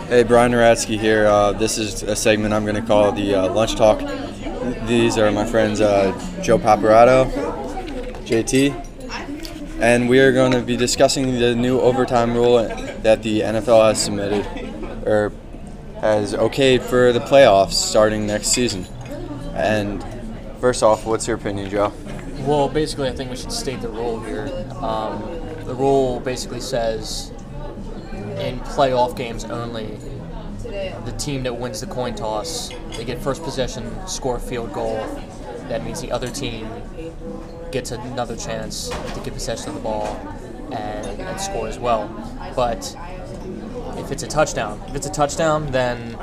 Hey, Brian Naratsky here. This is a segment I'm going to call the Lunch Talk. These are my friends Joe Paparato, JT, and we are going to be discussing the new overtime rule that the NFL has submitted, or has okayed for the playoffs starting next season. And first off, what's your opinion, Joe? Well, basically, I think we should state the rule here. The rule basically says in playoff games only, the team that wins the coin toss, they get first possession, score a field goal. That means the other team gets another chance to get possession of the ball and score as well. But if it's a touchdown, then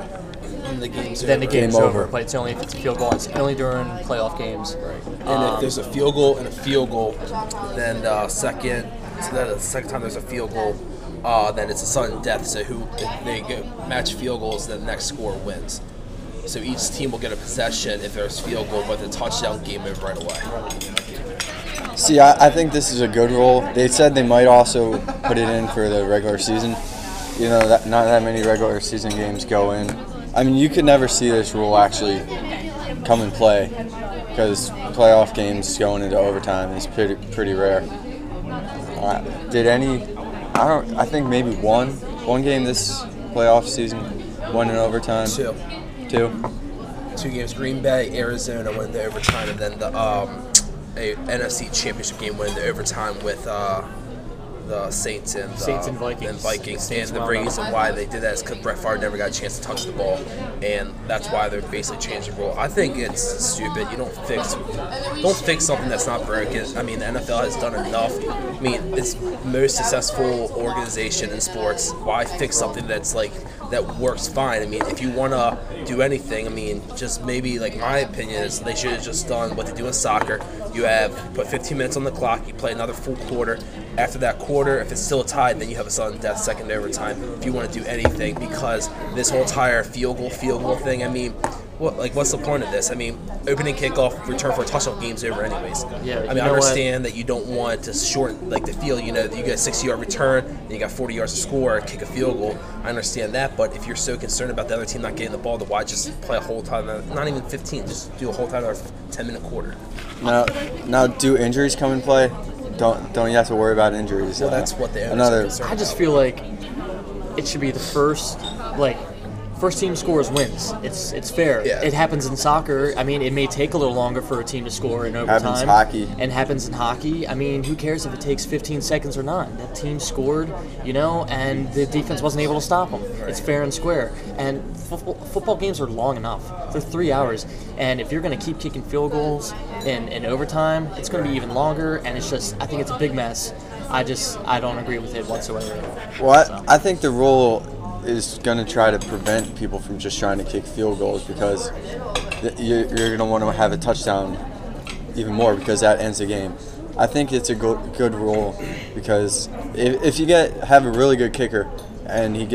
the game's over. But it's only if it's a field goal. It's only during playoff games. Right. And if there's a field goal, then the second time there's a field goal, then it's a sudden death. So if they match field goals, then the next score wins. So each team will get a possession if there's a field goal, but the touchdown game over right away. See, I think this is a good rule. They said they might also put it in for the regular season. You know, not that many regular season games go in. I mean, you could never see this rule actually come and play because playoff games going into overtime is pretty rare. I think maybe one game this playoff season won in overtime. Two games. Green Bay, Arizona went into overtime, and then the a NFC Championship game went into overtime with the Saints and Vikings. And the reason why they did that is because Brett Favre never got a chance to touch the ball, and that's why they're basically changing the rule. I think it's stupid. You don't fix something that's not broken. I mean, the NFL has done enough. I mean, it's the most successful organization in sports. Why fix something that works fine? I mean, if you want to do anything, I mean, just maybe, like, my opinion is they should have just done what they do in soccer. You put 15 minutes on the clock, you play another full quarter. After that quarter, if it's still tied, then you have a sudden death, second overtime, if you want to do anything, because this whole entire field goal thing, I mean, what's the point of this? I mean, opening kickoff, return for a touchdown, game's over anyways. Yeah, I mean, I understand that you don't want to shorten the field. You know, you got a 60-yard return, and you got 40 yards to score, kick a field goal. I understand that, but if you're so concerned about the other team not getting the ball, then why just play a whole time? Not even 15, just do a whole time or 10-minute quarter. Now, do injuries come in play? Don't you have to worry about injuries? Well, that's what they are. I just feel like it should be the first team scores wins. It's fair. Yeah. It happens in soccer. I mean, it may take a little longer for a team to score in overtime. Happens in hockey. I mean, who cares if it takes 15 seconds or not? That team scored, and the defense wasn't able to stop them. Right. It's fair and square. And football games are long enough. They're 3 hours. And if you're going to keep kicking field goals in overtime, it's going to be even longer. And it's just, I think it's a big mess. I don't agree with it whatsoever. Well, I think the rule is going to try to prevent people from just trying to kick field goals, because you're going to want to have a touchdown even more, because that ends the game. I think it's a good rule, because if you have a really good kicker and you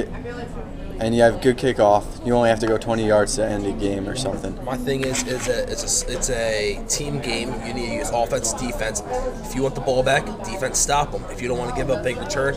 have a good kickoff, you only have to go 20 yards to end the game or something. My thing is it's a team game. You need to use offense, defense. If you want the ball back, defense, stop them. If you don't want to give up big return,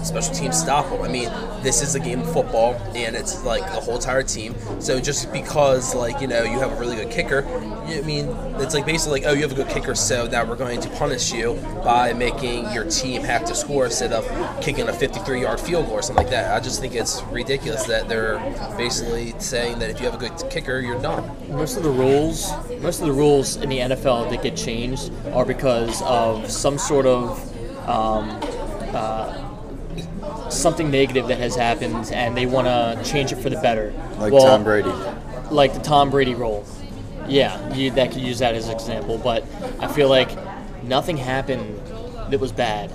special teams, stop them. I mean, this is a game of football, and it's like the whole entire team. So just because, you have a really good kicker, I mean, it's basically you have a good kicker, so now we're going to punish you by making your team have to score instead of kicking a 53-yard field goal or something like that. I just think it's ridiculous that they're basically saying that if you have a good kicker, you're done. Most of the rules in the NFL that get changed are because of some sort of something negative that has happened, and they want to change it for the better. Tom Brady. Like the Tom Brady rule. Yeah, that could use that as an example. But I feel like nothing happened that was bad.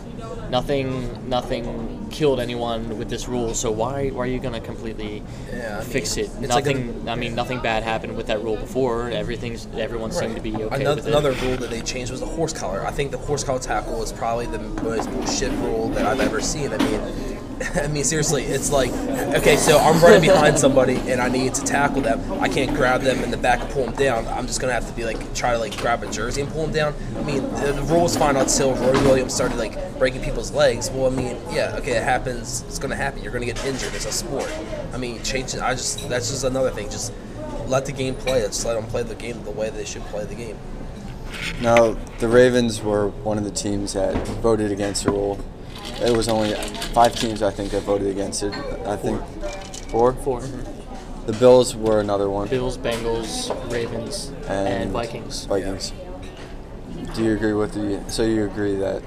Nothing killed anyone with this rule. So why are you going to completely fix it? Nothing bad happened with that rule before. Everyone seemed to be okay with it. Another rule that they changed was the horse collar. I think the horse collar tackle is probably the most bullshit rule that I've ever seen. I mean, I mean, seriously, it's like, okay, so I'm running behind somebody and I need to tackle them. I can't grab them in the back and pull them down. I'm just gonna have to be like, try to like grab a jersey and pull them down. I mean, the rule was fine until Roy Williams started like breaking people's legs. Well, I mean, yeah, okay, it happens. It's gonna happen. You're gonna get injured. It's a sport. I mean, change it. That's just another thing. Just let the game play. Just let them play the game the way they should play the game. Now, the Ravens were one of the teams that voted against the rule. It was only 5 teams, I think, that voted against it. I think 4? 4. The Bills were another one. Bills, Bengals, Ravens, and Vikings. Vikings. Do you agree with so you agree that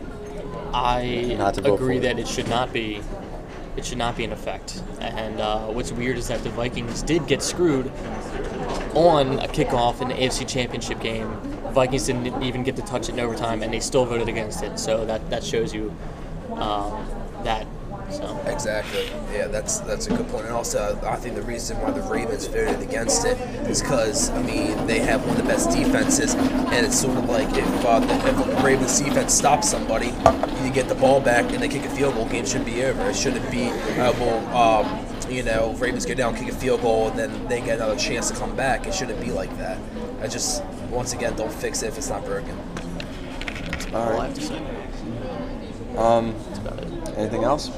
I not to vote agree for that it should not be. It should not be in effect. And what's weird is that the Vikings did get screwed on a kickoff in the AFC Championship game. Vikings didn't even get to touch it in overtime, and they still voted against it. So that shows you that. So. Exactly. Yeah, that's a good point. And also, I think the reason why the Ravens voted against it is because, I mean, they have one of the best defenses, and it's sort of like if the Ravens defense stops somebody, you get the ball back and they kick a field goal, game should be over. It shouldn't be, Ravens go down, kick a field goal, and then they get another chance to come back. It shouldn't be like that. I just, once again, don't fix it if it's not broken. All I have to say. Anything else?